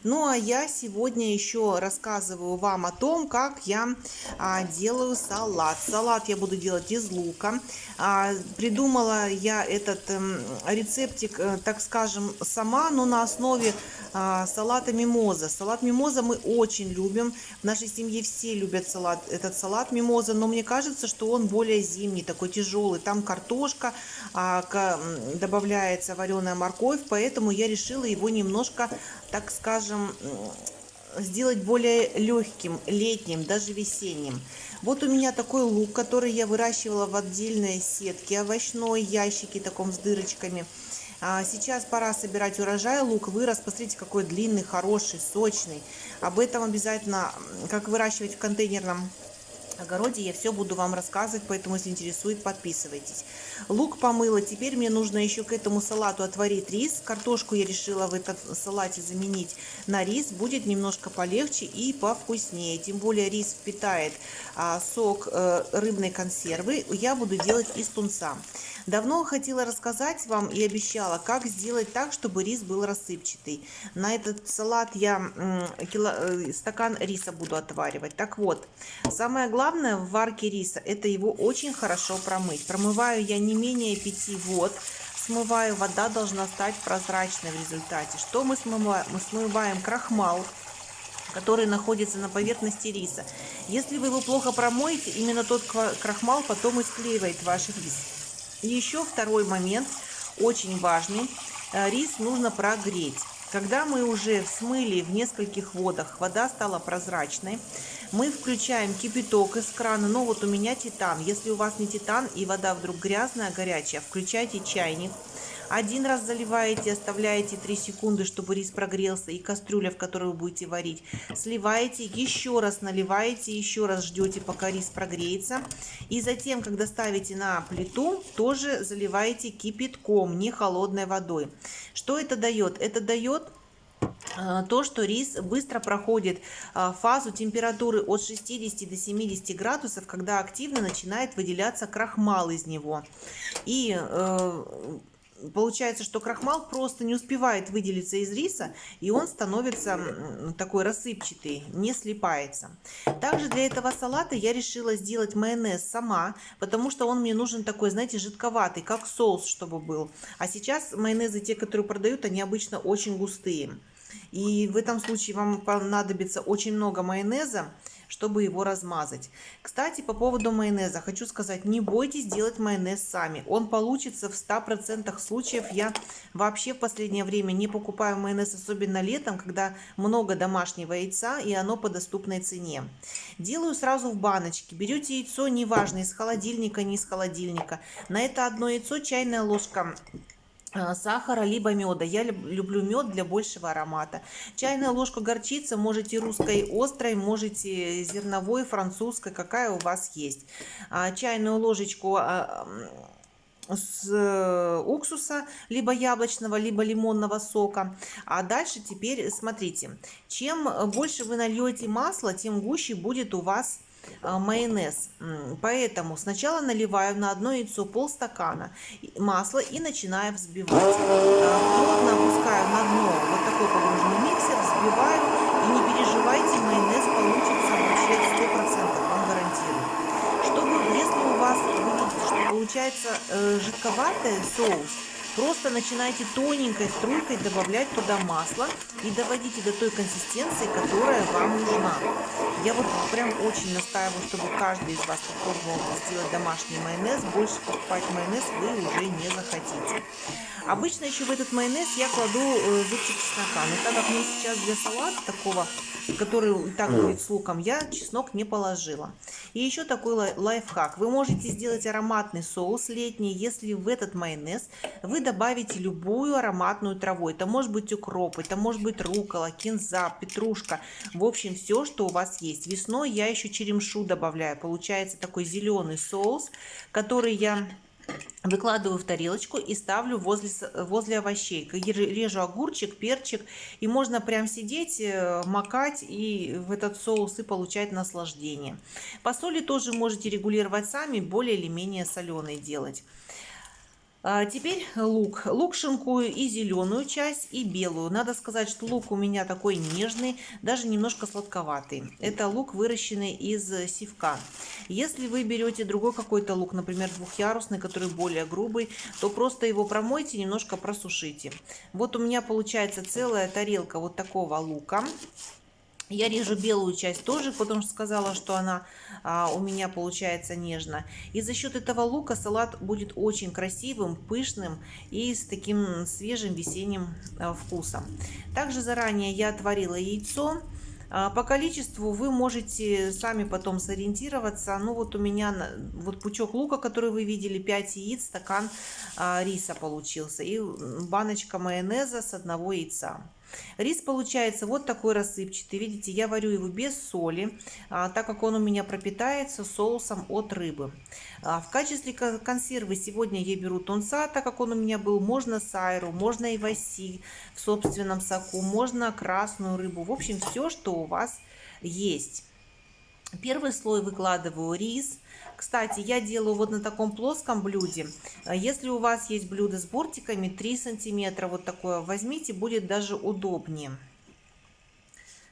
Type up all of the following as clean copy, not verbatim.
Ну а я сегодня еще рассказываю вам о том, как я делаю салат. Салат я буду делать из лука. Придумала я этот рецептик, так скажем, сама, но на основе салата мимоза. Салат мимоза мы очень любим. В нашей семье все любят этот салат мимоза, но мне кажется, что он более зимний, такой тяжелый. Там картошка, добавляется вареная морковь, поэтому я решила его немножко, так скажем, сделать более легким, летним, даже весенним. Вот у меня такой лук, который я выращивала в отдельной сетке овощной, ящике таком с дырочками. Сейчас пора собирать урожай. Лук вырос. Посмотрите, какой длинный, хороший, сочный. Об этом обязательно, как выращивать в контейнерном огороде, я все буду вам рассказывать, поэтому, если интересует, подписывайтесь. Лук помыла. Теперь мне нужно еще к этому салату отварить рис. Картошку я решила в этом салате заменить на рис. Будет немножко полегче и повкуснее. Тем более рис впитает сок рыбной консервы. Я буду делать из тунца. Давно хотела рассказать вам и обещала, как сделать так, чтобы рис был рассыпчатый. На этот салат я стакан риса буду отваривать. Так вот, самое главное в варке риса — это его очень хорошо промыть. Промываю я не менее 5 вод. Смываю, вода должна стать прозрачной в результате. Что мы смываем? Мы смываем крахмал, который находится на поверхности риса. Если вы его плохо промоете, именно тот крахмал потом и склеивает ваш рис. И еще второй момент, очень важный. Рис нужно прогреть. Когда мы уже смыли в нескольких водах, вода стала прозрачной, мы включаем кипяток из крана. Но вот у меня титан. Если у вас не титан и вода вдруг грязная, горячая, включайте чайник. Один раз заливаете, оставляете 3 секунды, чтобы рис прогрелся, и кастрюля, в которой вы будете варить. Сливаете, еще раз наливаете, еще раз ждете, пока рис прогреется. И затем, когда ставите на плиту, тоже заливаете кипятком, не холодной водой. Что это дает? Это дает то, что рис быстро проходит фазу температуры от 60 до 70 градусов, когда активно начинает выделяться крахмал из него. И получается, что крахмал просто не успевает выделиться из риса, и он становится такой рассыпчатый, не слипается. Также для этого салата я решила сделать майонез сама, потому что он мне нужен такой, знаете, жидковатый, как соус, чтобы был. А сейчас майонезы, те, которые продают, они обычно очень густые. И в этом случае вам понадобится очень много майонеза, чтобы его размазать. Кстати, по поводу майонеза хочу сказать, не бойтесь делать майонез сами. Он получится в 100% случаев. Я вообще в последнее время не покупаю майонез, особенно летом, когда много домашнего яйца и оно по доступной цене. Делаю сразу в баночке. Берете яйцо, неважно, из холодильника, не из холодильника. На это одно яйцо чайная ложка сахара либо меда. Я люблю мед для большего аромата. Чайная ложка горчицы, можете русской острой, можете зерновой, французской, какая у вас есть. Чайную ложечку с уксуса, либо яблочного, либо лимонного сока. А дальше теперь смотрите, чем больше вы нальете масла, тем гуще будет у вас майонез. Поэтому сначала наливаю на одно яйцо полстакана масла и начинаю взбивать. Плотно опускаю на дно вот такой погруженный миксер, взбиваю, и не переживайте, майонез получится вообще 100%, вам гарантирую. Чтобы, если у вас, вы видите, что получается жидковатый соус, просто начинайте тоненькой струйкой добавлять туда масло и доводите до той консистенции, которая вам нужна. Я вот прям очень настаиваю, чтобы каждый из вас попробовал сделать домашний майонез. Больше покупать майонез вы уже не захотите. Обычно еще в этот майонез я кладу зубчик чеснока. Но так как мне сейчас для салата такого, который и так будет с луком, я чеснок не положила. И еще такой лайфхак. Вы можете сделать ароматный соус летний, если в этот майонез вы добавите любую ароматную траву. Это может быть укроп, это может быть руккола, кинза, петрушка. В общем, все, что у вас есть. Весной я еще черемшу добавляю. Получается такой зеленый соус, который я выкладываю в тарелочку и ставлю возле овощей. Режу огурчик, перчик, и можно прям сидеть, макать и в этот соус и получать наслаждение. По соли тоже можете регулировать сами, более или менее соленый делать. Теперь лук. Лук шинкую и зеленую часть, и белую. Надо сказать, что лук у меня такой нежный, даже немножко сладковатый. Это лук, выращенный из севка. Если вы берете другой какой-то лук, например, двухъярусный, который более грубый, то просто его промойте, немножко просушите. Вот у меня получается целая тарелка вот такого лука. Я режу белую часть тоже, потому что сказала, что она у меня получается нежно. И за счет этого лука салат будет очень красивым, пышным и с таким свежим весенним вкусом. Также заранее я отварила яйцо. По количеству вы можете сами потом сориентироваться. Ну вот у меня вот пучок лука, который вы видели, 5 яиц, стакан риса получился и баночка майонеза с одного яйца. Рис получается вот такой рассыпчатый. Видите, я варю его без соли, так как он у меня пропитается соусом от рыбы. В качестве консервы сегодня я беру тунца, так как он у меня был. Можно сайру, можно иваси в собственном соку, можно красную рыбу. В общем, все, что у вас есть. Первый слой выкладываю рис. Кстати, я делаю вот на таком плоском блюде. Если у вас есть блюдо с бортиками 3 сантиметра, вот такое возьмите, будет даже удобнее.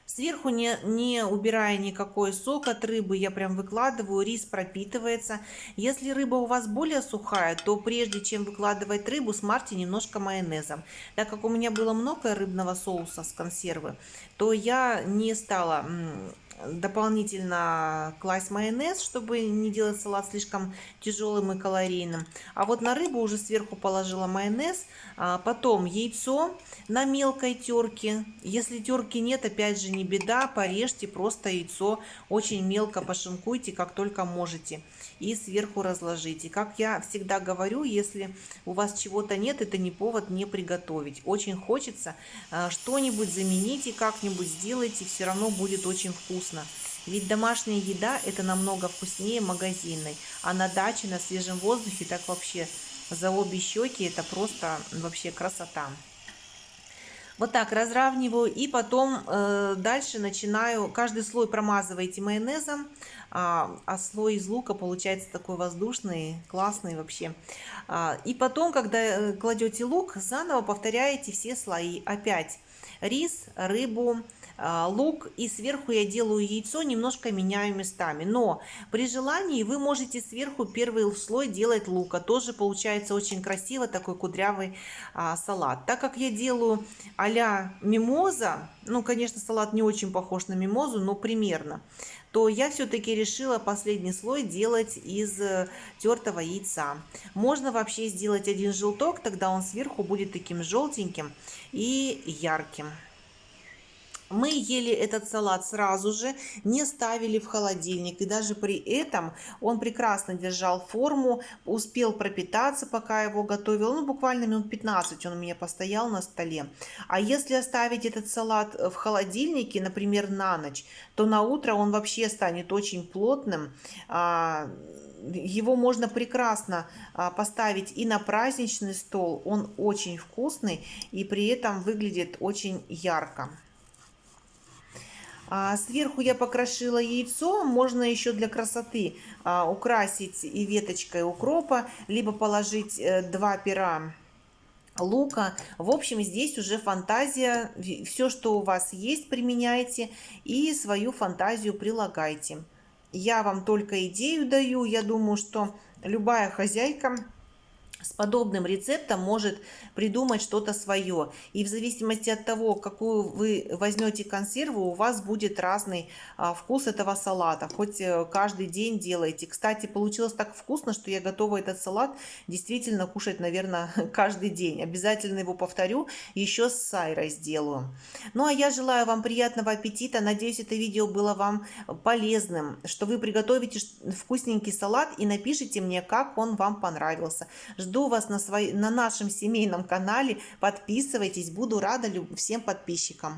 Сверху, не убирая никакой сок от рыбы, я прям выкладываю, рис пропитывается. Если рыба у вас более сухая, то прежде чем выкладывать рыбу, смажьте немножко майонезом. Так как у меня было много рыбного соуса с консервы, то я не стала дополнительно класть майонез, чтобы не делать салат слишком тяжелым и калорийным. А вот на рыбу уже сверху положила майонез, потом яйцо на мелкой терке. Если терки нет, опять же не беда, порежьте просто яйцо, очень мелко пошинкуйте, как только можете, и сверху разложите. Как я всегда говорю, если у вас чего-то нет, это не повод не приготовить. Очень хочется что-нибудь замените, как-нибудь сделайте, все равно будет очень вкусно. Ведь домашняя еда это намного вкуснее магазинной, а на даче, на свежем воздухе так вообще за обе щеки это просто вообще красота. Вот так разравниваю и потом дальше начинаю, каждый слой промазываете майонезом, а слой из лука получается такой воздушный, классный вообще. И потом, когда кладете лук, заново повторяете все слои. Опять рис, рыбу, лук, и сверху я делаю яйцо, немножко меняю местами. Но при желании вы можете сверху первый слой делать лука. Тоже получается очень красиво, такой кудрявый салат. Так как я делаю а-ля мимоза, ну, конечно, салат не очень похож на мимозу, но примерно, то я все-таки решила последний слой делать из тертого яйца. Можно вообще сделать один желток, тогда он сверху будет таким желтеньким и ярким. Мы ели этот салат сразу же, не ставили в холодильник, и даже при этом он прекрасно держал форму, успел пропитаться, пока его готовил. Ну, буквально минут 15 он у меня постоял на столе. А если оставить этот салат в холодильнике, например, на ночь, то на утро он вообще станет очень плотным. Его можно прекрасно поставить и на праздничный стол, он очень вкусный и при этом выглядит очень ярко. Сверху я покрошила яйцо, можно еще для красоты украсить и веточкой укропа, либо положить 2 пера лука. В общем, здесь уже фантазия, все, что у вас есть, применяйте и свою фантазию прилагайте. Я вам только идею даю, я думаю, что любая хозяйка с подобным рецептом может придумать что-то свое. И в зависимости от того, какую вы возьмете консерву, у вас будет разный вкус этого салата. Хоть каждый день делайте. Кстати, получилось так вкусно, что я готова этот салат действительно кушать, наверное, каждый день. Обязательно его повторю, еще с сайрой сделаю. Ну, а я желаю вам приятного аппетита. Надеюсь, это видео было вам полезным, что вы приготовите вкусненький салат и напишите мне, как он вам понравился. Жду вас на нашем семейном канале. Подписывайтесь. Буду рада всем подписчикам.